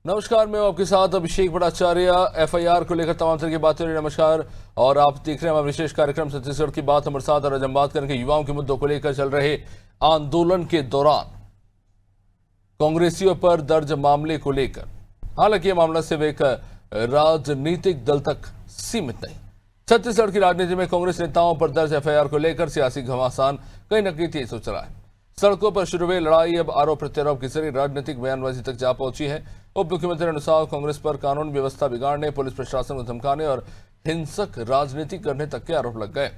नमस्कार, मैं हूं आपके साथ अभिषेक भट्टाचार्य। एफआईआर को लेकर तमाम तरह की बातें हो रही। नमस्कार, और आप देख रहे हैं हमारा विशेष कार्यक्रम छत्तीसगढ़ की बात हमारे साथ। और आज हम बात करेंगे युवाओं के मुद्दों को लेकर चल रहे आंदोलन के दौरान कांग्रेसियों पर दर्ज मामले को लेकर। हालांकि यह मामला सिर्फ एक राजनीतिक दल तक सीमित नहीं। छत्तीसगढ़ की राजनीति में कांग्रेस नेताओं पर दर्ज एफआईआर को लेकर सियासी घमासान कहीं न कहीं तेज हो चला है। सड़कों पर शुरू हुई लड़ाई अब आरोप प्रत्यारोप के जरिए राजनीतिक बयानबाजी तक जा पहुंची है। उप मुख्यमंत्री अनुसार कांग्रेस पर कानून व्यवस्था बिगाड़ने, पुलिस प्रशासन को धमकाने और हिंसक राजनीति करने तक के आरोप लग गए।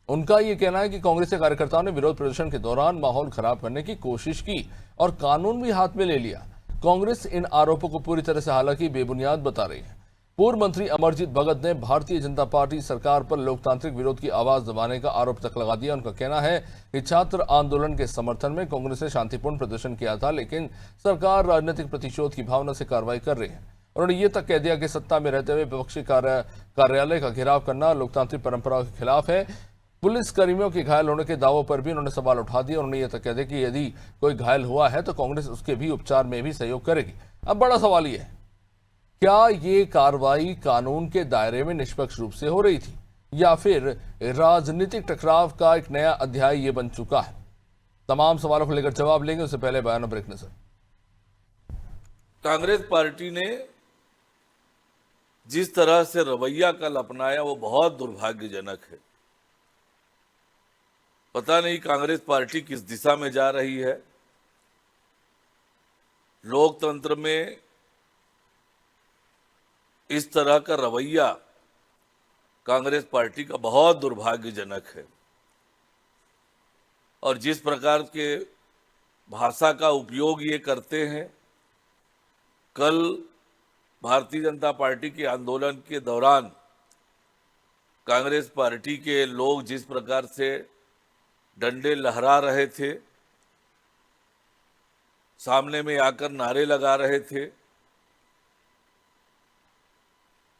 उनका यह कहना है कि कांग्रेस के कार्यकर्ताओं ने विरोध प्रदर्शन के दौरान माहौल खराब करने की कोशिश की और कानून भी हाथ में ले लिया। कांग्रेस इन आरोपों को पूरी तरह से हालांकि बेबुनियाद बता रही है। पूर्व मंत्री अमरजीत भगत ने भारतीय जनता पार्टी सरकार पर लोकतांत्रिक विरोध की आवाज दबाने का आरोप तक लगा दिया। उनका कहना है कि छात्र आंदोलन के समर्थन में कांग्रेस ने शांतिपूर्ण प्रदर्शन किया था, लेकिन सरकार राजनीतिक प्रतिशोध की भावना से कार्रवाई कर रही है। उन्होंने ये तक कह दिया कि सत्ता में रहते हुए विपक्षी कार्यालय का घेराव करना लोकतांत्रिक परंपरा के खिलाफ है। पुलिस कर्मियों के घायल होने के दावों पर भी उन्होंने सवाल उठा दिया। उन्होंने ये तक कह दिया कि यदि कोई घायल हुआ है तो कांग्रेस उसके भी उपचार में भी सहयोग करेगी। अब बड़ा सवाल ये है, क्या ये कार्रवाई कानून के दायरे में निष्पक्ष रूप से हो रही थी या फिर राजनीतिक टकराव का एक नया अध्याय ये बन चुका है? तमाम सवालों को लेकर जवाब लेंगे, उससे पहले बयानों पर एक नजर। कांग्रेस पार्टी ने जिस तरह से रवैया कल अपनाया वो बहुत दुर्भाग्यजनक है। पता नहीं कांग्रेस पार्टी किस दिशा में जा रही है। लोकतंत्र में इस तरह का रवैया कांग्रेस पार्टी का बहुत दुर्भाग्यजनक है। और जिस प्रकार के भाषा का उपयोग ये करते हैं, कल भारतीय जनता पार्टी के आंदोलन के दौरान कांग्रेस पार्टी के लोग जिस प्रकार से डंडे लहरा रहे थे, सामने में आकर नारे लगा रहे थे,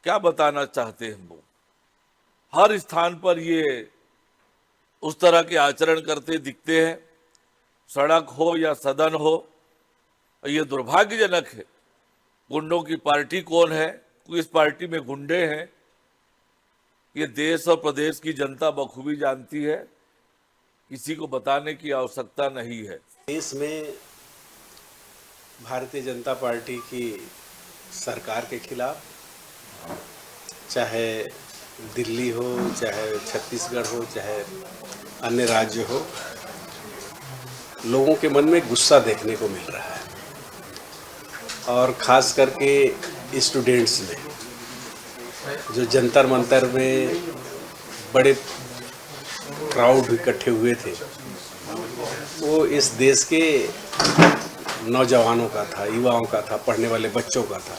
क्या बताना चाहते हैं वो? हर स्थान पर ये उस तरह के आचरण करते दिखते हैं, सड़क हो या सदन हो। ये दुर्भाग्यजनक है। गुंडों की पार्टी कौन है? इस पार्टी में गुंडे हैं, ये देश और प्रदेश की जनता बखूबी जानती है। किसी को बताने की आवश्यकता नहीं है। देश में भारतीय जनता पार्टी की सरकार के खिलाफ, चाहे दिल्ली हो, चाहे छत्तीसगढ़ हो, चाहे अन्य राज्य हो, लोगों के मन में गुस्सा देखने को मिल रहा है। और ख़ास करके स्टूडेंट्स में, जो जंतर मंतर में बड़े क्राउड इकट्ठे हुए थे, वो इस देश के नौजवानों का था, युवाओं का था, पढ़ने वाले बच्चों का था।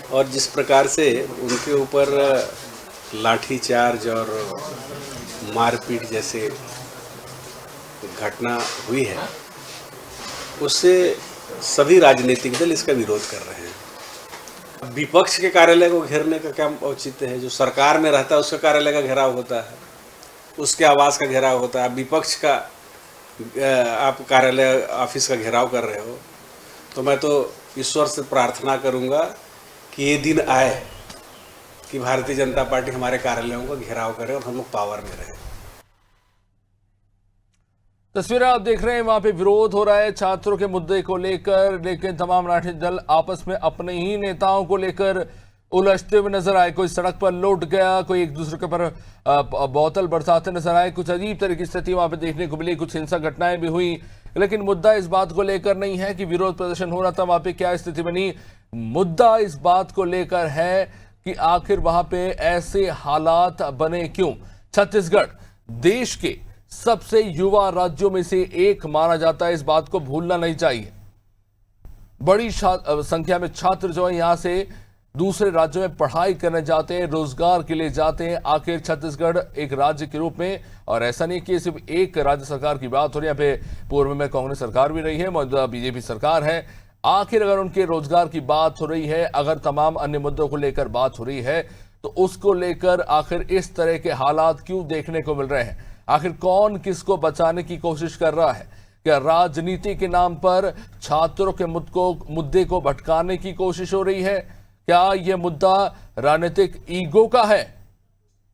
और जिस प्रकार से उनके ऊपर लाठीचार्ज और मारपीट जैसे घटना हुई है, उससे सभी राजनीतिक दल इसका विरोध कर रहे हैं। विपक्ष के कार्यालय को घेरने का क्या औचित्य है? जो सरकार में रहता है उसका कार्यालय का घेराव होता है, उसके आवास का घेराव होता है। विपक्ष का आप कार्यालय ऑफिस का घेराव कर रहे हो। तो मैं तो ईश्वर से प्रार्थना करूंगा कि ये दिन आए कि भारतीय जनता पार्टी हमारे कार्यालयों का घेराव करे और हम लोग पावर में रहें। तस्वीरें आप देख रहे हैं, वहां पे विरोध हो रहा है छात्रों के मुद्दे को लेकर, लेकिन तमाम राजनीतिक दल आपस में अपने ही नेताओं को लेकर उलझते हुए नजर आए। कोई सड़क पर लौट गया, कोई एक दूसरे के ऊपर बोतल बरसाते नजर आए। कुछ अजीब तरह की स्थिति वहां पे देखने को मिली, कुछ हिंसक घटनाएं भी हुई। लेकिन मुद्दा इस बात को लेकर नहीं है कि विरोध प्रदर्शन हो रहा था, वहां पे क्या स्थिति बनी। मुद्दा इस बात को लेकर है कि आखिर वहां पे ऐसे हालात बने क्यों। छत्तीसगढ़ देश के सबसे युवा राज्यों में से एक माना जाता है, इस बात को भूलना नहीं चाहिए। बड़ी संख्या में छात्र जो है यहां से दूसरे राज्यों में पढ़ाई करने जाते हैं, रोजगार के लिए जाते हैं। आखिर छत्तीसगढ़ एक राज्य के रूप में, और ऐसा नहीं कि सिर्फ एक राज्य सरकार की बात हो रही है, यहाँ पे पूर्व में कांग्रेस सरकार भी रही है, मौजूदा बीजेपी सरकार है। आखिर अगर उनके रोजगार की बात हो रही है, अगर तमाम अन्य मुद्दों को लेकर बात हो रही है, तो उसको लेकर आखिर इस तरह के हालात क्यों देखने को मिल रहे हैं? आखिर कौन किसको बचाने की कोशिश कर रहा है? क्या राजनीति के नाम पर छात्रों के मुद्दे को भटकाने की कोशिश हो रही है? क्या यह मुद्दा राजनीतिक ईगो का है?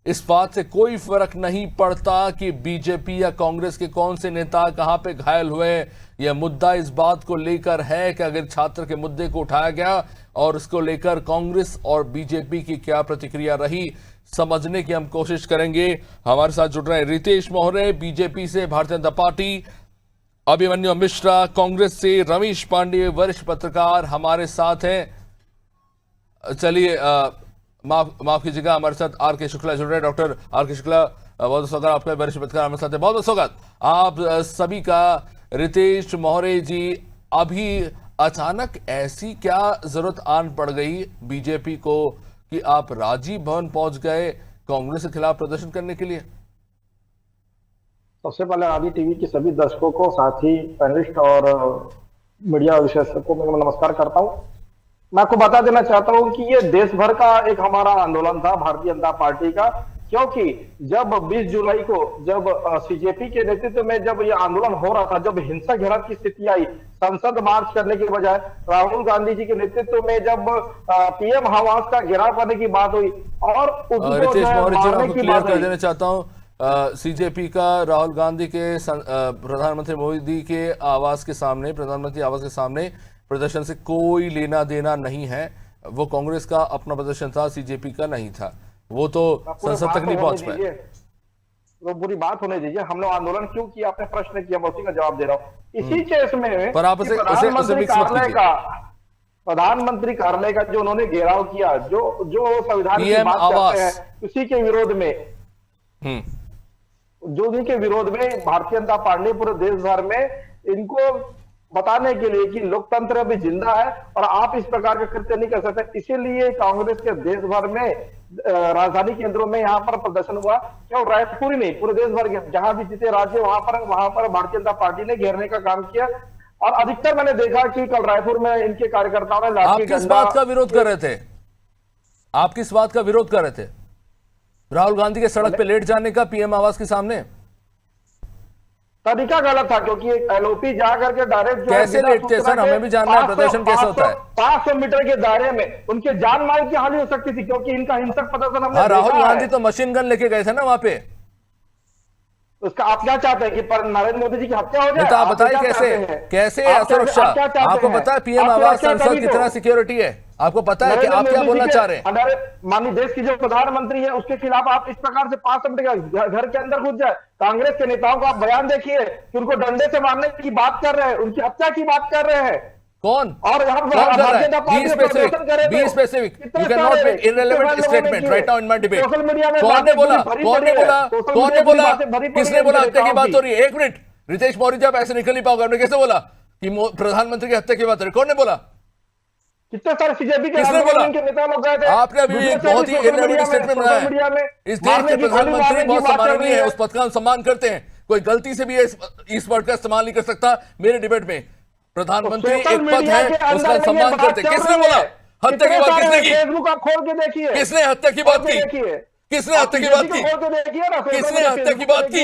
इस बात से कोई फर्क नहीं पड़ता कि बीजेपी या कांग्रेस के कौन से नेता कहां पे घायल हुए। यह मुद्दा इस बात को लेकर है कि अगर छात्र के मुद्दे को उठाया गया और इसको लेकर कांग्रेस और बीजेपी की क्या प्रतिक्रिया रही, समझने की हम कोशिश करेंगे। हमारे साथ जुड़ रहे हैं रितेश मोहरे बीजेपी से, भारतीय जनता पार्टी, अभिमन्यु मिश्रा कांग्रेस से, रमेश पांडे वरिष्ठ पत्रकार हमारे साथ हैं। चलिए माफ कीजिएगा, हमारे साथ आर के शुक्ला जुड़ रहे हैं। डॉक्टर आर के शुक्ला, बहुत स्वागत आपका, वरिष्ठ पत्रकार हमारे साथ है, बहुत बहुत स्वागत आप सभी का। रितेश मोहरे जी, अभी अचानक ऐसी क्या जरूरत आन पड़ गई बीजेपी को कि आप राजीव भवन पहुंच गए कांग्रेस के खिलाफ प्रदर्शन करने के लिए? सबसे पहले आदि टीवी के सभी दर्शकों को, साथ ही पैनलिस्ट और मीडिया विशेषज्ञों को मैं नमस्कार करता हूं। मैं आपको बता देना चाहता हूं कि ये देश भर का एक हमारा आंदोलन था भारतीय जनता पार्टी का, क्योंकि जब 20 जुलाई को जब सीजेपी के नेतृत्व में जब ये आंदोलन हो रहा था, जब हिंसक झड़प की स्थिति आई, संसद मार्च करने के बजाय राहुल गांधी जी के नेतृत्व में जब पीएम आवास का घेराव करने की बात हुई और रितेश मोहरे जी, मैं क्लियर कर देना चाहता हूं, सीजेपी का राहुल गांधी के प्रधानमंत्री मोदी के आवास के सामने, प्रधानमंत्री आवास के सामने प्रदर्शन से कोई लेना देना नहीं है। वो कांग्रेस का अपना प्रदर्शन था, सीजेपी का नहीं था। वो तो संसद तक नहीं पहुंच पाए। तो बुरी बात होने दीजिए, हमने आंदोलन क्यों किया, आपने प्रश्न किया, मैं उसी का जवाब दे रहा हूँ। इसी केस में पर आप प्रधानमंत्री कार्यालय का जो उन्होंने घेराव किया, जो संविधान की बात करते हैं, उसी के विरोध में उन्हीं के विरोध में भारतीय जनता पार्टी पूरे देश भर में इनको बताने के लिए कि लोकतंत्र भी जिंदा है और आप इस प्रकार का कृत्य नहीं कर सकते। इसीलिए कांग्रेस के देश भर में राजधानी केंद्रों में यहाँ पर प्रदर्शन हुआ, क्यों रायपुर ही नहीं पूरे देश भर के जहां भी जितने राज्य वहां पर भारतीय जनता पार्टी ने घेरने का काम किया। और अधिकतर मैंने देखा कि कल रायपुर में इनके कार्यकर्ताओं ने आप किस बात का विरोध कर रहे थे? आप किस बात का विरोध कर रहे थे? राहुल गांधी के सड़क पे लेट जाने का पीएम आवास के सामने? तरीका गलत था, क्योंकि एलओपी जा करके डायरेक्ट कैसे लेटते हैं सर, हमें भी जानना है प्रदर्शन कैसे होता है। 500 मीटर के दायरे में उनके जान माल की हानि हो सकती थी, क्योंकि इनका हिंसक प्रदर्शन हमने राहुल गांधी तो मशीन गन लेके गए थे ना वहां पे। उसका आप क्या चाहते हैं कि पर नरेंद्र मोदी जी की हत्या हो जाए? तो आप बताइए कैसे सुरक्षा? आपको पता है पीएम आवास संसद कितना सिक्योरिटी है? आपको पता है कि आप क्या बोलना चाह रहे हैं? माननीय देश की जो प्रधानमंत्री है उसके खिलाफ आप इस प्रकार से 500 मीटर घर के अंदर घुस जाए। कांग्रेस के नेताओं को आप बयान देखिए कि उनको डंडे से मारने की बात कर रहे हैं, उनकी हत्या की बात कर रहे हैं। कौन? और यहाँ Be specific. You cannot make irrelevant statement right now in my debate. कौन ने बोला? किसने बोला हत्या की बात हो रही है? एक मिनट रितेश मोहरे जी, आप ऐसे निकल नहीं पाओगे। आपने कैसे बोला कि प्रधानमंत्री की हत्या की बात हो रही? कौन ने बोला? कितने सारे सीजेपी के नेता लोग गए थे? आपने अभी एक बहुत ही इररिलेवेंट स्टेटमेंट बनाया। इस देश के प्रधानमंत्री बहुत सम्माननीय है, उस पद का हम सम्मान करते हैं। कोई गलती से भी इस वर्ड का इस्तेमाल नहीं कर सकता मेरे डिबेट में। प्रधानमंत्री एक पद है, उसका सम्मान करते। किसने बोला हत्या की बात? किसने की? फेसबुक आप खोल के देखिए, किसने हत्या की बात की? किसने हत्या की बात की? किसने हत्या की बात की?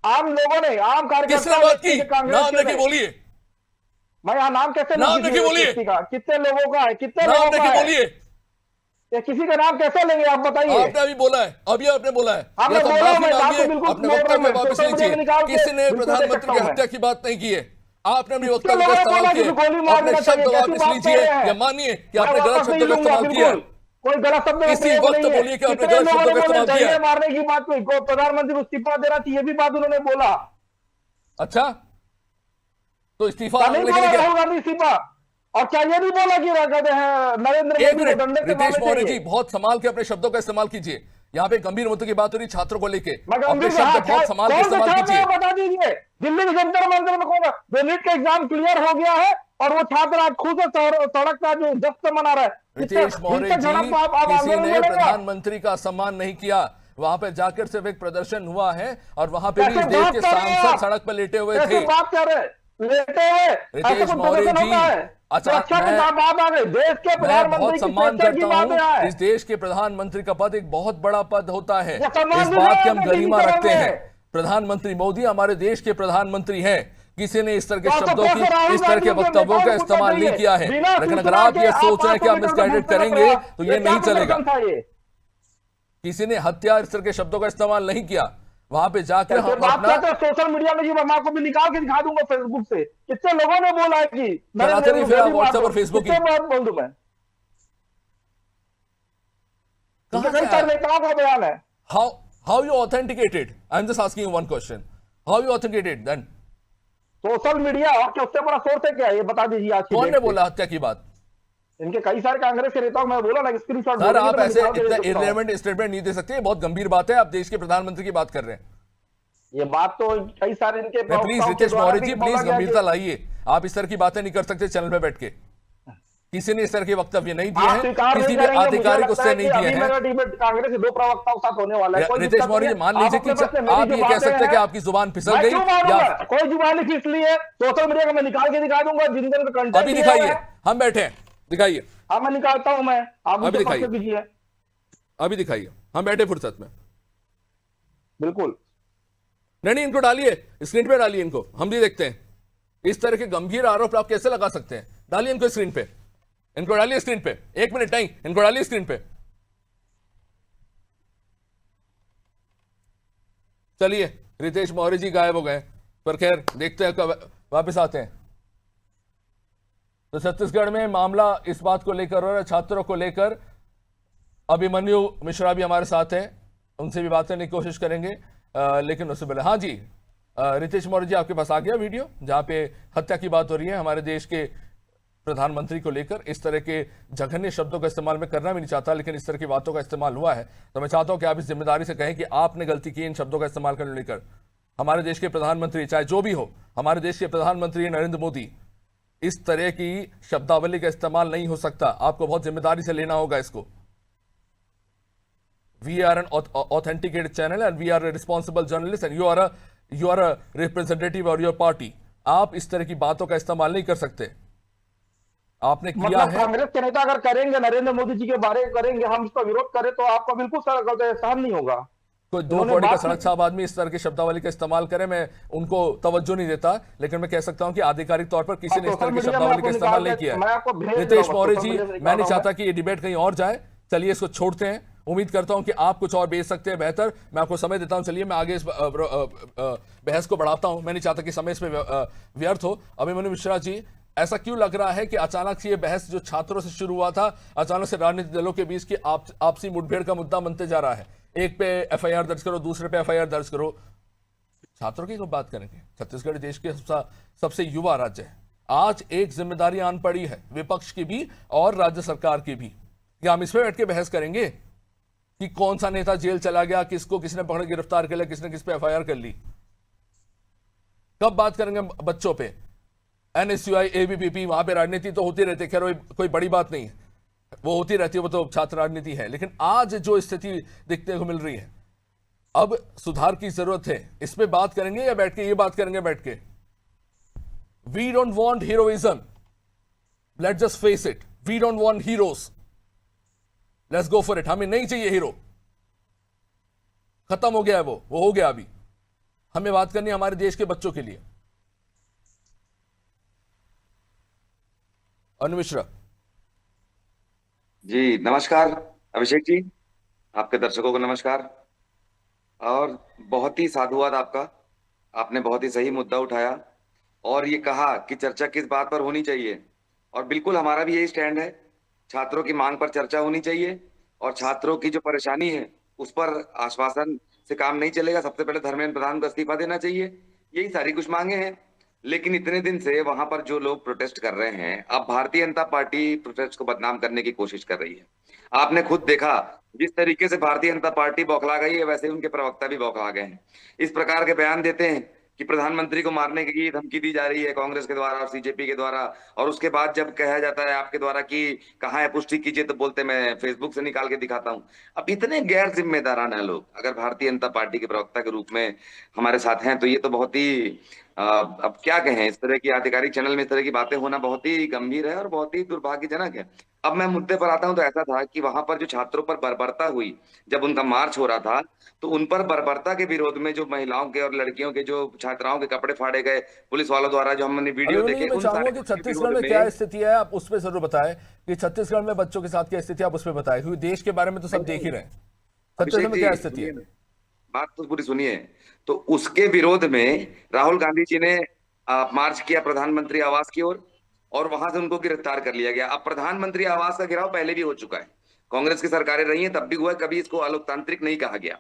आम लोगों ने, आम कार्यकर्ताओं ने किसने बात की? नाम लेके बोलिए। मैं यहाँ नाम कैसे नाम लेके बोलिए। कितने लोगों का है? कितने नाम लोगों का लेके है? बोलिए। ये किसी का नाम कैसे लेंगे आप बताइए? आपने अभी बोला है, अभी आपने बोला है। आपने बोला, मैं बात को बिल्कुल अपने वक्तव्य वापस लीजिए। किसी ने प्रधानमंत्री की हत्या की बात नहीं की है। आपने अपनी वक्तव्य का इस्तेमाल किया, अपने शब्द वापस लीजिए या मानिए कि आपने गलत शब्दों का इस्तेमाल किया। कोई गलत शब्द इसी वक्त बोलिए कि आपने गलत शब्दों का इस्तेमाल किया। मारने की बात कोई प्रधानमंत्री को इस्तीफा देना चाहिए, ये भी बात उन्होंने बोला। अच्छा, तो इस्तीफा राहुल गांधी इस्तीफा, और क्या ये भी बोला कि नरेंद्र मोदी? रितेश मोहरे जी, बहुत संभाल के अपने शब्दों का इस्तेमाल कीजिए। यहाँ पे गंभीर मुद्दे की बात हो रही छात्रों को लेके, अपने शब्द बहुत संभाल के इस्तेमाल कीजिए। बता दीजिए, दिल्ली के जंतर मंतर में कौन जो नीट का एग्जाम क्लियर हो गया है और वो छात्र आज खुद सड़क का जो जश्न मना रहा है। रितेश मौर्य जी, झड़प आप किसी आंदोलन ने में लेंगे? प्रधानमंत्री का सम्मान नहीं किया, वहां पे जाकर सिर्फ एक प्रदर्शन हुआ है और वहां पे भी कैसे इस देश बात के कर रहे हैं सांसद आप? सड़क पर लेटे हुए कैसे थे। बात कर रहे हैं? लेटे हुए रितेश ऐसा कोई मौर्य प्रदर्शन जी, होता है? अच्छा, सुरक्षा की मैं- बात आ गई, देश के मैं प्रधानमंत्री बहुत की सम्मान सुरक्षा की करता बात हूं, है। इस देश के प्रधानमंत्री का पद एक बहुत बड़ा पद होता है, वो सम्मान इस भी बात है की हम अपने गरिमा डिजिटल रखते में। हैं। प्रधानमंत्री मोदी हमारे देश के प्रधानमंत्री हैं, किसी ने इस तरह के तो शब्दों आपको की, राहुल इस तरह के गांधी के वक्तव्यों का नेताओं को इस्तेमाल चाहिए। नहीं किया है। बिना लेकिन अगर सूचना आप के ये सोच रहे हैं कि हम 500 मिसगाइडेड मीटर करेंगे दूर तो ये नहीं क्या चलेगा। प्रदर्शन था ये? किसी ने हत्या इस तरह के शब्दों का इस्तेमाल नहीं किया, वहां पे जाकर कैसे हम बात अपना करते हैं सोशल मीडिया में? जी मैं आपको भी निकाल के दिखा दूंगा फेसबुक से, कितने लोगों ने बोला है कि चलाते नहीं फिर आप व्हाट्सएप और फेसबुक की। कितने बार बोल दूं मैं? कहां कई से सारे नेताओं का बयान है। how you authenticated? I'm just asking you one question. How you authenticated then? Social media और क्या उससे बड़ा सोर्स है क्या? ये बता दीजिए आज की कौन डेट ने पे। बोला हत्या की बात? इनके कई सारे कांग्रेस के नेताओं, मैं बोला ना स्क्रीनशॉट। सर आप ऐसे इतना इररिलेवेंट स्टेटमेंट नहीं दे सकते, ये बहुत गंभीर बात है, आप देश के प्रधानमंत्री की बात कर रहे हैं। ये बात तो कई सारे इनके प्लीज प्रवक्ताओं के रितेश द्वारा मौर्य भी जी, बोला प्लीज गया गंभीरता कि लाइए, आप इस तरह की बातें नहीं कर सकते चैनल पे बैठ के। किसी ने इस तरह के वक्तव्य नहीं दिए आप हैं, स्वीकार किसी नहीं भी करेंगे। मुझे आधिकारिक लगता उससे है नहीं कि दिए अभी हैं। मेरा डिबेट कांग्रेस के दो प्रवक्ताओं के साथ होने वाला है। कोई रितेश दिक्कत मौर्य नहीं जी, है। मान लीजिए आप कि अपने बस से मेरी आप जो ये कह बातें सकते हैं कि हैं, आपकी जुबान फिसल मैं गई क्यों या मारूंगा? कोई जुबान नहीं फिसली लिए सोशल मीडिया का मैं निकाल के दिखा दूंगा जिनके कंटेंट अभी दिखाइए, हम बैठे हैं, दिखाइए, हाँ मैं निकालता हूं। मैं आप अभी मुझे दिखाइए। पक्ष कीजिए। अभी दिखाइए, हम बैठे फुर्सत में। बिल्कुल नहीं, इनको डालिए, स्क्रीन पे डालिए इनको, हम भी देखते हैं। इस तरह के गंभीर आरोप आप कैसे लगा सकते हैं? डालिए इनको स्क्रीन पे, इनको डालिए स्क्रीन पे, 1 मिनट नहीं, इनको डालिए स्क्रीन पे। चलिए, रितेश मौर्य जी गायब हो गए, पर खैर देखते हैं कब वापस आते हैं। तो छत्तीसगढ़ में मामला इस बात को लेकर हो रहा है, छात्रों को लेकर। अभिमन्यु मिश्रा भी हमारे साथ हैं, उनसे भी बात करने की कोशिश करेंगे, लेकिन उससे पहले हाँ जी, रितेश मौर्य जी आपके पास आ गया वीडियो जहां पे हत्या की बात हो रही है हमारे देश के प्रधानमंत्री को लेकर। इस तरह के जघन्य शब्दों का इस्तेमाल मैं करना भी नहीं चाहता, लेकिन इस तरह की बातों का इस्तेमाल हुआ है, तो मैं चाहता हूं कि आप इस जिम्मेदारी से कहें कि आपने गलती की इन शब्दों का इस्तेमाल करने लेकर। हमारे देश के प्रधानमंत्री, चाहे जो भी हो, हमारे देश के प्रधानमंत्री नरेंद्र मोदी, इस तरह की शब्दावली का इस्तेमाल नहीं हो सकता, आपको बहुत जिम्मेदारी से लेना होगा इसको। We are an authenticated channel and we are a responsible journalist and you are a representative of your party. आप इस तरह की बातों का इस्तेमाल नहीं कर सकते, आपने किया मतलब है। कांग्रेस के नेता अगर करेंगे, नरेंद्र मोदी जी के बारे में करेंगे, हम इसका विरोध करें तो आपका बिल्कुल सहन नहीं होगा। कोई दो उन्होंने कौड़ी का बात सड़क साहब आदमी इस तरह की शब्दावली का इस्तेमाल करे, मैं उनको तवज्जो नहीं देता, लेकिन मैं कह सकता हूं कि आधिकारिक तौर पर किसी ने इस तरह की शब्दावली का इस्तेमाल नहीं किया है। रितेश मौर्य जी, मैं नहीं चाहता कि ये डिबेट कहीं और जाए, चलिए इसको छोड़ते हैं। उम्मीद करता हूं कि आप कुछ और बेच सकते हैं बेहतर, मैं आपको समय देता हूं। चलिए मैं आगे इस बहस को बढ़ाता हूं, मैं नहीं चाहता कि समय इसमें व्यर्थ हो। अभिमन्यु मिश्रा जी, ऐसा क्यों लग रहा है कि अचानक से ये बहस जो छात्रों से शुरू हुआ था, अचानक से राजनीतिक दलों के बीच की आपसी मुठभेड़ का मुद्दा बनते जा रहा है? एक पे एफआईआर दर्ज करो, दूसरे पे एफआईआर दर्ज करो। छात्रों की कब बात करेंगे? छत्तीसगढ़ देश के सबसे युवा राज्य है। आज एक जिम्मेदारी आन पड़ी है विपक्ष की भी और राज्य सरकार की भी, कि हम इस पे बैठ के बहस करेंगे कि कौन सा नेता जेल चला गया, किसको किसने पकड़ गिरफ्तार कर लिया, किसने किस पे एफआईआर कर ली। कब बात करेंगे बच्चों पे? एनएसयूआई, एबीवीपी, वहां पे राजनीति तो होती रहती है, खैर कोई बड़ी बात नहीं है, वो होती रहती है, वो तो छात्र राजनीति है। लेकिन आज जो स्थिति देखने को मिल रही है, अब सुधार की जरूरत है। इस पे बात करेंगे या बैठ के ये बात करेंगे बैठ के? We don't want heroism, let's just face it, we don't want heroes, let's go for it. हमें नहीं चाहिए हीरो, खत्म हो गया है वो हो गया। अभी हमें बात करनी है हमारे देश के बच्चों के लिए। अनु मिश्रा जी नमस्कार। अभिषेक जी, आपके दर्शकों को नमस्कार। और बहुत ही साधुवाद आपका, आपने बहुत ही सही मुद्दा उठाया और ये कहा कि चर्चा किस बात पर होनी चाहिए, और बिल्कुल हमारा भी यही स्टैंड है। छात्रों की मांग पर चर्चा होनी चाहिए और छात्रों की जो परेशानी है उस पर आश्वासन से काम नहीं चलेगा। सबसे पहले धर्मेंद्र प्रधान को इस्तीफा देना चाहिए, यही सारी कुछ मांगे हैं। लेकिन इतने दिन से वहां पर जो लोग प्रोटेस्ट कर रहे हैं, अब भारतीय जनता पार्टी प्रोटेस्ट को बदनाम करने की कोशिश कर रही है। आपने खुद देखा जिस तरीके से भारतीय जनता पार्टी बौखला गई है, वैसे उनके प्रवक्ता भी बौखला गए हैं। इस प्रकार के बयान देते हैं कि प्रधानमंत्री को मारने की धमकी दी जा रही है कांग्रेस के द्वारा और सीजेपी के द्वारा, और उसके बाद जब कहा जाता है आपके द्वारा कि कहाँ है पुष्टि कीजिए, तो बोलते मैं फेसबुक से निकाल के दिखाता हूं। अब इतने गैर जिम्मेदाराना लोग अगर भारतीय जनता पार्टी के प्रवक्ता के रूप में हमारे साथ हैं, तो ये तो बहुत ही अब क्या कहें, इस तरह की आधिकारिक चैनल में इस तरह की बातें होना बहुत ही गंभीर है और बहुत ही दुर्भाग्यजनक है। अब मैं मुद्दे पर आता हूं, तो ऐसा था कि वहां पर जो छात्रों पर बर्बरता हुई, जब उनका मार्च हो रहा था, तो उन पर बर्बरता के विरोध में जो महिलाओं के और लड़कियों के, जो छात्राओं के कपड़े फाड़े गए पुलिस वालों द्वारा, जो हमने वीडियो अभी देखे, मैं उन चाहूंगा सारे कि के छत्तीसगढ़ विरोध में क्या स्थिति है, आप उस पर जरूर बताएं कि छत्तीसगढ़ में बच्चों के साथ क्या स्थिति है, आप उस पर बताएं, क्योंकि देश के बारे में तो सब देख ही रहे हैं। छत्तीसगढ़ में क्या स्थिति है? बात तो पूरी सुनिए। तो उसके विरोध में राहुल गांधी जी ने मार्च किया प्रधानमंत्री आवास की ओर, और वहां से उनको गिरफ्तार कर लिया गया। अब प्रधानमंत्री आवास का घेराव पहले भी हो चुका है, कांग्रेस की सरकारें रही हैं तब भी हुआ है, कभी इसको अलोकतांत्रिक नहीं कहा गया।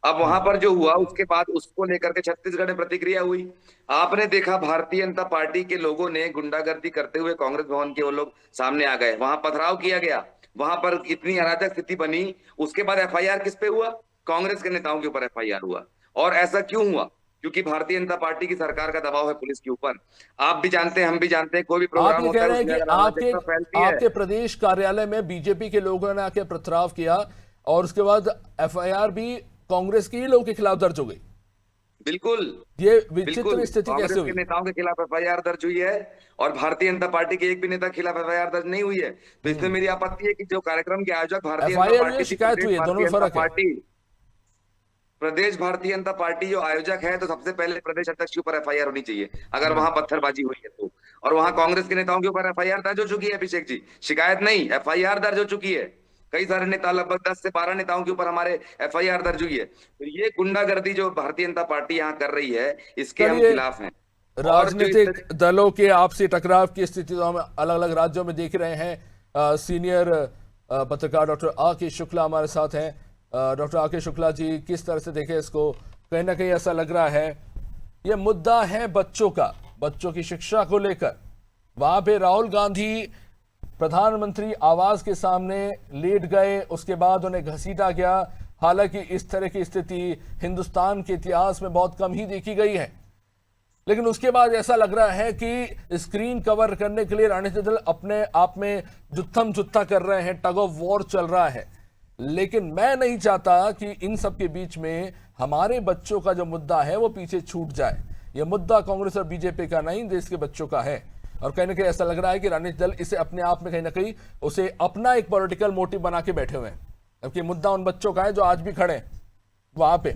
अब वहां पर जो हुआ, उसके बाद उसको लेकर के छत्तीसगढ़ में प्रतिक्रिया हुई। आपने देखा भारतीय जनता पार्टी के लोगों ने गुंडागर्दी करते हुए कांग्रेस भवन के वो लोग सामने आ गए, वहां पथराव किया गया, वहां पर इतनी अराजक स्थिति बनी। उसके बाद एफआईआर किस पे हुआ? कांग्रेस के नेताओं के ऊपर एफआईआर हुआ। और ऐसा क्यों हुआ? क्योंकि भारतीय जनता पार्टी की सरकार का दबाव है पुलिस के ऊपर। आप भी जानते हैं, हम भी जानते हैं, कोई भी आप प्रोग्राम ये होता कह है रहे हैं उसमें कि अगर अराजकता फैलती है। आपके प्रदेश कार्यालय में बीजेपी के लोगों ने आके पथराव किया और उसके बाद एफआईआर भी कांग्रेस के ही लोगों के खिलाफ दर्ज हो गई। बिल्कुल, ये बिल्कुल विचित्र स्थिति कांग्रेस कैसे हुई? के नेताओं के खिलाफ एफआईआर दर्ज हुई है और भारतीय जनता पार्टी के एक भी नेता के खिलाफ एफआईआर दर्ज नहीं हुई है। तो इसमें मेरी आपत्ति है कि जो कार्यक्रम के आयोजक भारतीय जनता एफआईआर पार्टी में थी, शिकायत हुई है, दोनों में फर्क है। प्रदेश भारतीय जनता पार्टी जो आयोजक है, तो सबसे पहले प्रदेश अध्यक्ष के ऊपर एफआईआर होनी चाहिए अगर वहां पत्थरबाजी हुई है तो। और वहां कांग्रेस के नेताओं के ऊपर एफआईआर दर्ज हो चुकी है अभिषेक जी, शिकायत नहीं, एफआईआर दर्ज हो चुकी है। कई सारे नेता, लगभग 10 से 12 नेताओं के ऊपर हमारे एफआईआर दर्ज हुई है। तो ये गुंडागर्दी जो भारतीय जनता पार्टी यहाँ कर रही है, इसके हम चलिए, खिलाफ हैं। राजनीतिक दलों के आपसी टकराव की स्थिति तो हम अलग अलग राज्यों में देख रहे हैं। सीनियर पत्रकार डॉक्टर आके शुक्ला हमारे साथ हैं। डॉक्टर आके शुक्ला जी, किस तरह से देखें इसको? कहीं ना कहीं ऐसा लग रहा है ये मुद्दा है बच्चों का, बच्चों की शिक्षा को लेकर। वहां पे राहुल गांधी प्रधानमंत्री आवास के सामने लेट गए, उसके बाद उन्हें घसीटा गया। हालांकि इस तरह की स्थिति हिंदुस्तान के इतिहास में बहुत कम ही देखी गई है, लेकिन उसके बाद ऐसा लग रहा है कि स्क्रीन कवर करने के लिए राजनीतिक दल अपने आप में जुत्थम जुत्था कर रहे हैं, टग ऑफ वॉर चल रहा है। लेकिन मैं नहीं चाहता कि इन सब के बीच में हमारे बच्चों का जो मुद्दा है वो पीछे छूट जाए। यह मुद्दा कांग्रेस और बीजेपी का नहीं, देश के बच्चों का है। और कहीं ना कहीं ऐसा लग रहा है कि राजनीतिक दल इसे अपने आप में कहीं ना कहीं उसे अपना एक पॉलिटिकल मोटिव बना के बैठे हुए हैं, जबकि मुद्दा उन बच्चों का है जो आज भी खड़े हैं वहां पे।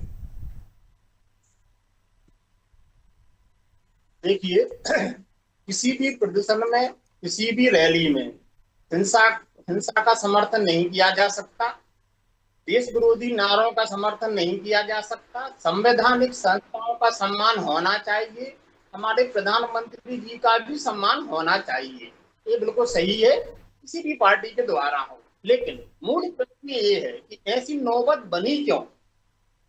देखिए, किसी भी प्रदर्शन में, किसी भी रैली में हिंसा का समर्थन नहीं किया जा सकता, देश विरोधी नारों का समर्थन नहीं किया जा सकता। संवैधानिक संस्थाओं का सम्मान होना चाहिए, हमारे प्रधानमंत्री जी का भी सम्मान होना चाहिए। ये बिल्कुल सही है, किसी भी पार्टी के द्वारा हो। लेकिन मूल प्रश्न ये है कि ऐसी नौबत बनी क्यों?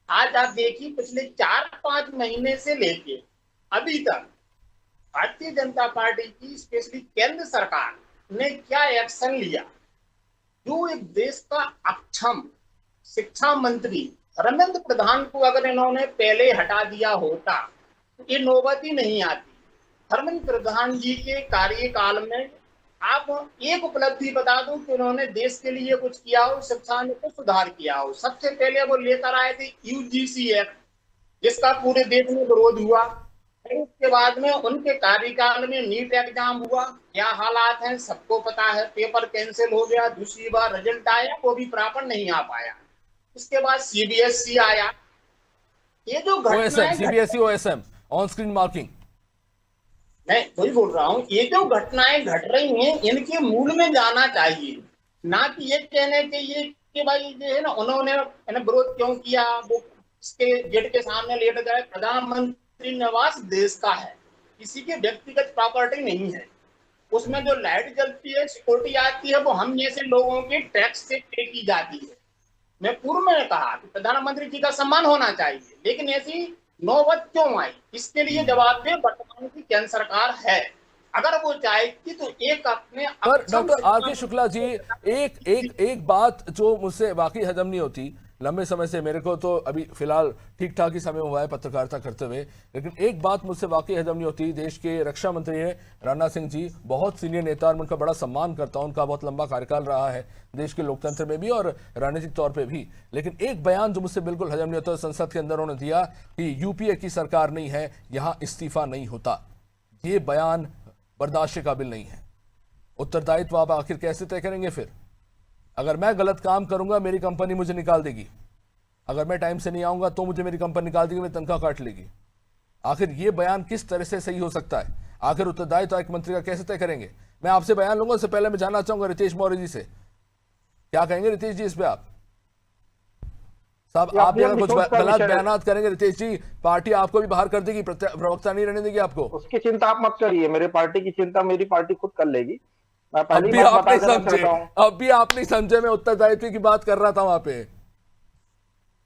आज आप देखिए, पिछले 4-5 महीने से लेके अभी तक भारतीय जनता पार्टी की, स्पेशली केंद्र सरकार ने क्या एक्शन लिया। जो एक देश का अक्षम शिक्षा मंत्री धर्मेंद्र प्रधान को अगर इन्होंने पहले हटा दिया होता तो ये नौबत ही नहीं आती। धर्मेंद्र प्रधान जी के कार्यकाल में आप एक उपलब्धि बता दो कि उन्होंने देश के लिए कुछ किया हो, शिक्षा में कुछ सुधार किया हो। सबसे पहले वो लेकर आए थे यूजीसी एक्ट, जिसका पूरे देश में विरोध हुआ। उसके बाद में उनके कार्यकाल में नीट एग्जाम हुआ, क्या हालात हैं सबको पता है। पेपर कैंसिल हो गया, दूसरी बार रिजल्ट आया, वो भी प्रॉपर नहीं आ पाया। इसके बाद सीबीएसई आया। ये जो घटनाएं, CBSE OSM on screen marking, मैं वही बोल रहा हूँ, ये जो घटनाएं घट रही हैं इनके मूल में जाना चाहिए, ना कि ये कहने के ये कि भाई जो है ना उन्होंने विरोध क्यों किया, वो इसके गेट के सामने लेट गए। प्रधानमंत्री निवास देश का है, किसी के व्यक्तिगत प्रॉपर्टी नहीं है। उसमें जो लाइट जलती है, सिक्योरिटी आती है, वो हम जैसे लोगों के टैक्स से पे की जाती है। मैं पूर्व में कहा कि प्रधानमंत्री जी का सम्मान होना चाहिए, लेकिन ऐसी नौबत क्यों आई, इसके लिए जवाबदेह वर्तमान की केंद्र सरकार है। अगर वो चाहेगी तो एक अपने पर डॉक्टर आके शुक्ला जी, एक बात जो मुझसे वाकई हजम नहीं होती लंबे समय से, मेरे को तो अभी फिलहाल ठीक ठाक ही समय हुआ है पत्रकारिता करते हुए, लेकिन एक बात मुझसे वाकई हजम नहीं होती। देश के रक्षा मंत्री हैं राजनाथ सिंह जी, बहुत सीनियर नेता, और मैं उनका बड़ा सम्मान करता हूं। उनका बहुत लंबा कार्यकाल रहा है देश के लोकतंत्र में भी और राजनीतिक तौर पर भी, लेकिन एक बयान जो मुझसे बिल्कुल हजम नहीं होता, संसद के अंदर उन्होंने दिया कि यूपीए की सरकार नहीं है, यहां इस्तीफा नहीं होता। ये बयान बर्दाश्त के काबिल नहीं है। उत्तरदायित्व आप आखिर कैसे तय करेंगे? फिर अगर मैं गलत काम करूंगा मेरी कंपनी मुझे निकाल देगी, अगर मैं टाइम से नहीं आऊंगा तो मुझे मेरी कंपनी निकाल देगी, मेरी तनख्वाह काट लेगी। आखिर ये बयान किस तरह से सही हो सकता है? आखिर उत्तरदायित्व एक मंत्री का कैसे तय करेंगे? मैं आपसे बयान लूंगा, उससे पहले मैं जानना चाहूंगा रितेश मौर्य जी से, क्या कहेंगे रितेश जी इस पे? आप साहब, आप भी अगर कुछ गलत बयान करेंगे रितेश जी, पार्टी आपको भी बाहर कर देगी, प्रवक्ता नहीं रहने देगी आपको। उसकी चिंता आप मत करिए, मेरे पार्टी की चिंता मेरी पार्टी खुद कर लेगी। मैं अब भी आप नहीं समझे, मैं उत्तरदायित्व की बात कर रहा था वहां पे।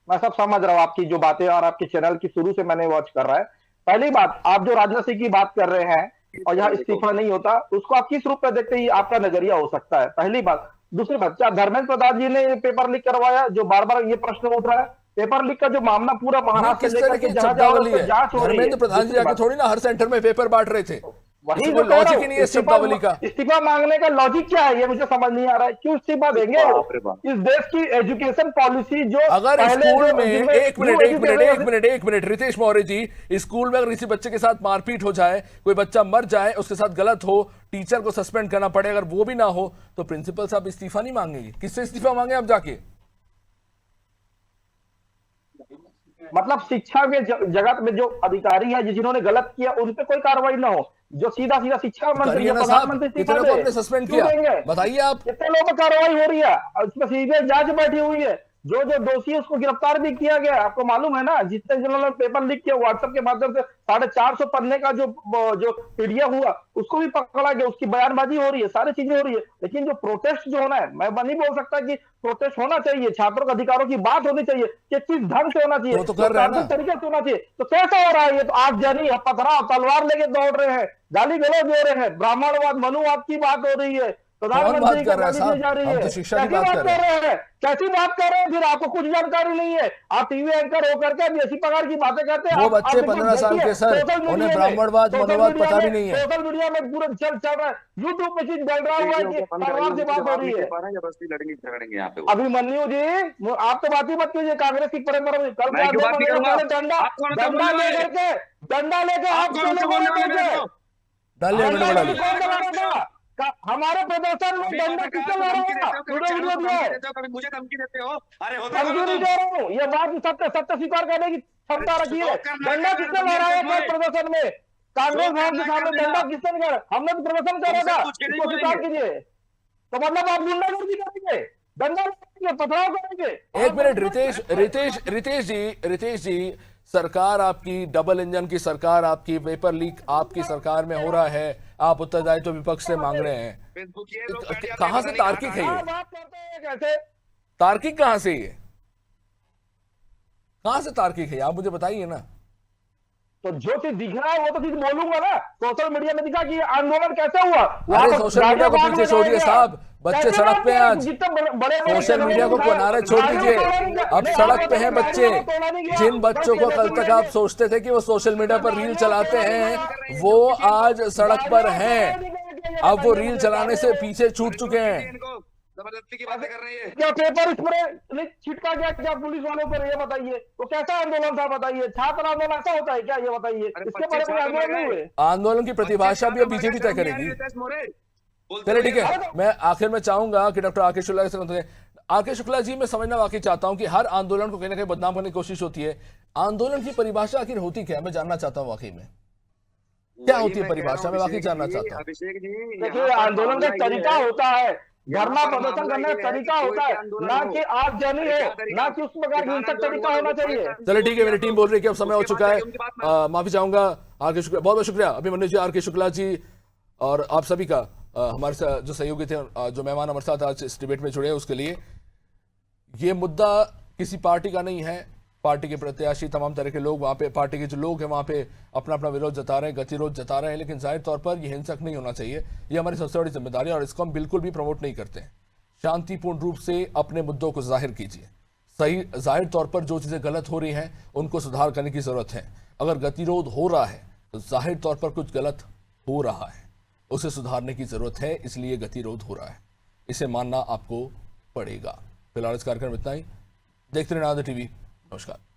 मैं सब समझ रहा हूँ आपकी जो बातें, और आपके चैनल की शुरू से मैंने वॉच कर रहा है। पहली बात, आप जो राजनाथ सिंह की बात कर रहे हैं और यहाँ इस्तीफा नहीं होता, उसको आप किस रूप में देखते हैं, आपका नजरिया हो सकता है, पहली बात। दूसरी बात, क्या धर्मेंद्र प्रधान जी ने पेपर लीक करवाया? जो बार बार ये प्रश्न उठ रहा है, पेपर लीक का जो मामला पूरा महाराष्ट्र किस तरह की शब्दावली है? धर्मेंद्र प्रधान जी जाके थोड़ी ना हर सेंटर में पेपर बांट रहे थे, वही कोई लॉजिक ही नहीं है शब्दावली का। इस्तीफा मांगने का लॉजिक क्या है, ये मुझे समझ नहीं आ रहा है। क्यों इस्तीफा देंगे? इस देश की एजुकेशन पॉलिसी जो अगर स्कूल में एक मिनट रितेश मौर्य जी, स्कूल में अगर किसी बच्चे के साथ मारपीट हो जाए, कोई बच्चा मर जाए, उसके साथ गलत हो, टीचर को सस्पेंड करना पड़े, अगर वो भी ना हो तो प्रिंसिपल साहब इस्तीफा नहीं मांगेंगे? किससे इस्तीफा मांगे आप जाके? मतलब शिक्षा के जगत में जो अधिकारी है जिन्होंने गलत किया उन पे कोई कार्रवाई ना हो, जो सीधा सीधा शिक्षा मंत्री या प्रधानमंत्री कितने को आपने सस्पेंड किया बताइए आप? कितने लोगों पर कार्रवाई हो रही है? उसमें सीबीआई जांच बैठी हुई है, जो जो दोषी है उसको गिरफ्तार भी किया गया। आपको मालूम है ना, जिन्होंने पेपर लीक किया व्हाट्सएप के माध्यम से 450 पन्ने का जो पीडीएफ हुआ उसको भी पकड़ा गया, उसकी बयानबाजी हो रही है, सारी चीजें हो रही है। लेकिन जो प्रोटेस्ट जो होना है, मैं नहीं बोल सकता कि प्रोटेस्ट होना चाहिए, छात्रों के अधिकारों की बात होनी चाहिए कि किस ढंग से होना चाहिए, तो कर रहे हैं ना, तरीके से होना चाहिए। तो कैसे हो रहा है ये? तो आप जानी पथराव तलवार लेके दौड़ रहे हैं, गाली गलौज हो रहे हैं, ब्राह्मणवाद मनुवाद की बात हो रही है, प्रधानमंत्री कर रहा है साहब, हम तो शिक्षा की बात कर रहे हैं। कैसी बात कर रहे हैं? फिर आपको कुछ जानकारी नहीं है, आप टीवी एंकर होकर के ऐसी प्रकार की बातें करते हैं। वो बच्चे 15 साल के सर, उन्हें ब्राह्मणवाद मनोवाद पता भी नहीं है। सोशल मीडिया में पूरा चल रहा है, यूट्यूब पे चीज चल रहा हुआ है कि तलवार से बात हो रही है। अभिमन्यु जी, आप तो बात ही मत कीजिए कांग्रेस की परंपरा में। कल डंडा लेकर आप हमारे प्रदर्शन में डंडा किससे लगा है? मुझे धमकी देते हो? अरे धमकी नहीं दे रहा हूँ, ये बात सत्य स्वीकार करने की क्षमता रखी है। डंडा किससे लगा है प्रदर्शन में? कांग्रेस भवन के सामने डंडा किससे लगा? हमने तो प्रदर्शन कर रहा था, इसको स्वीकार कीजिए। तो मतलब आप गुंडागर्दी करेंगे, डंडा करेंगे, पथराव करेंगे? एक मिनट रितेश जी, सरकार आपकी डबल इंजन की सरकार, आपकी पेपर लीक आपकी सरकार में हो रहा है, आप उत्तरदायित्व तो विपक्ष से मांग रहे हैं, कहां से तार्किक है ये? बात करते हैं कैसे? तार्किक कहां से ये? कहां से तार्किक है आप मुझे बताइए ना। तो जो चीज दिख रहा है वो तो चीज बोलूंगा ना। सोशल मीडिया में दिखा कि आंदोलन कैसे हुआ। अरे सोशल मीडिया को पीछे छोड़िए साहब, बच्चे सड़क पे हैं आज। सोशल मीडिया को किनारे छोड़ दीजिए, अब सड़क पे हैं बच्चे। जिन बच्चों को कल तक आप सोचते थे कि वो सोशल मीडिया पर रील चलाते हैं, वो आज सड़क पर हैं। अब वो रील चलाने से पीछे छूट चुके हैं। जबरदस्ती की बातें कर रही है। क्या पेपर स्प्रे छिटका गया क्या पुलिस वालों पर? ये बताइए, तो कैसा आंदोलन था बताइए? छात्र आंदोलन ऐसा होता है क्या? ये बताइए, इसके बारे में आंदोलन नहीं हुए। आंदोलन की प्रतिभाषा भी अब बीजेपी तय करेगी। चलिए ठीक है, मैं आखिर में चाहूंगा कि डॉक्टर आके शुक्ला से, आके शुक्ला जी, मैं समझना वाकई चाहता हूं कि हर आंदोलन को कहीं ना कहीं बदनाम करने की कोशिश होती है। आंदोलन की परिभाषा आखिर होती क्या है? मैं जानना चाहता हूं वाकई में क्या होती है परिभाषा, मैं वाकई जानना चाहता हूं। देखिए, आंदोलन का तरीका होता है, धरना प्रदर्शन करने का तरीका होता है, ना कि आप जानी हो, ना कि उस प्रकार हिंसक तरीका होना चाहिए। चलिए ठीक है, मेरी टीम बोल रही है कि अब समय हो चुका है, माफी चाहूंगा। आके शुक्ला, बहुत बहुत शुक्रिया अभिमन्यु जी, आर के शुक्ला जी, और आप सभी का हमारे साथ जो सहयोगी थे, जो मेहमान हमारे साथ आज इस डिबेट में जुड़े हैं उसके लिए। ये मुद्दा किसी पार्टी का नहीं है, पार्टी के प्रत्याशी तमाम तरह के लोग वहां पे, पार्टी के जो लोग हैं वहां पे अपना अपना विरोध जता रहे हैं, गतिरोध जता रहे हैं, लेकिन जाहिर तौर पर यह हिंसक नहीं होना चाहिए। ये हमारी सबसे बड़ी जिम्मेदारी है और इसको हम बिल्कुल भी प्रमोट नहीं करते हैं। शांतिपूर्ण रूप से अपने मुद्दों को जाहिर कीजिए, सही जाहिर तौर पर जो चीज़ें गलत हो रही हैं उनको सुधार करने की ज़रूरत है। अगर गतिरोध हो रहा है तो जाहिर तौर पर कुछ गलत हो रहा है, उसे सुधारने की ज़रूरत है, इसलिए गतिरोध हो रहा है, इसे मानना आपको पड़ेगा। फिलहाल इस कार्यक्रम में इतना ही। देखते रहना आदि टीवी। नमस्कार।